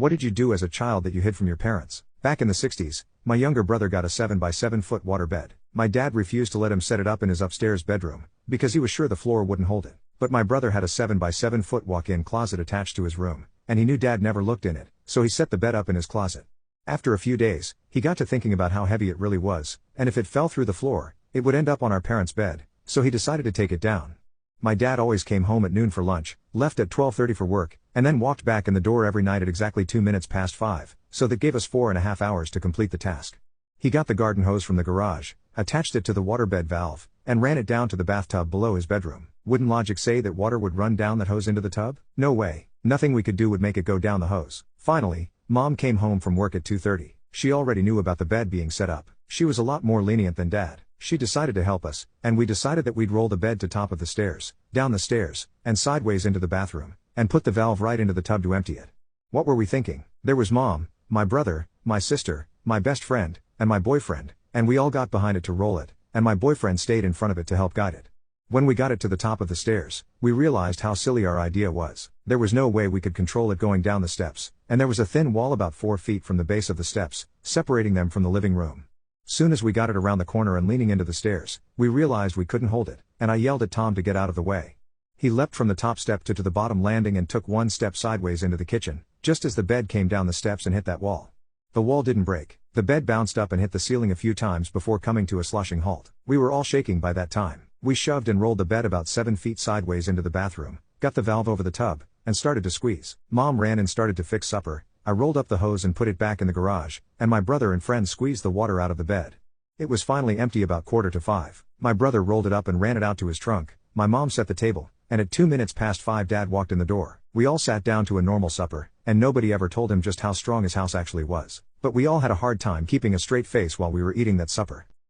What did you do as a child that you hid from your parents? Back in the 60s, my younger brother got a 7 by 7 foot water bed. My dad refused to let him set it up in his upstairs bedroom, because he was sure the floor wouldn't hold it. But my brother had a 7 by 7 foot walk-in closet attached to his room, and he knew Dad never looked in it, so he set the bed up in his closet. After a few days, he got to thinking about how heavy it really was, and if it fell through the floor, it would end up on our parents' bed, so he decided to take it down. My dad always came home at noon for lunch, left at 12:30 for work, and then walked back in the door every night at exactly 2 minutes past 5, so that gave us 4.5 hours to complete the task. He got the garden hose from the garage, attached it to the waterbed valve, and ran it down to the bathtub below his bedroom. Wouldn't logic say that water would run down that hose into the tub? No way. Nothing we could do would make it go down the hose. Finally, Mom came home from work at 2:30. She already knew about the bed being set up. She was a lot more lenient than Dad. She decided to help us, and we decided that we'd roll the bed to top of the stairs, down the stairs, and sideways into the bathroom, and put the valve right into the tub to empty it. What were we thinking? There was Mom, my brother, my sister, my best friend, and my boyfriend, and we all got behind it to roll it, and my boyfriend stayed in front of it to help guide it. When we got it to the top of the stairs, we realized how silly our idea was. There was no way we could control it going down the steps, and there was a thin wall about 4 feet from the base of the steps, separating them from the living room. Soon as we got it around the corner and leaning into the stairs, we realized we couldn't hold it, and I yelled at Tom to get out of the way. He leapt from the top step to the bottom landing and took one step sideways into the kitchen, just as the bed came down the steps and hit that wall. The wall didn't break. The bed bounced up and hit the ceiling a few times before coming to a slushing halt. We were all shaking by that time. We shoved and rolled the bed about 7 feet sideways into the bathroom, got the valve over the tub, and started to squeeze. Mom ran and started to fix supper. I rolled up the hose and put it back in the garage, and my brother and friend squeezed the water out of the bed. It was finally empty about 4:45. My brother rolled it up and ran it out to his trunk. My mom set the table, and at 2 minutes past 5 Dad walked in the door. We all sat down to a normal supper, and nobody ever told him just how strong his house actually was. But we all had a hard time keeping a straight face while we were eating that supper.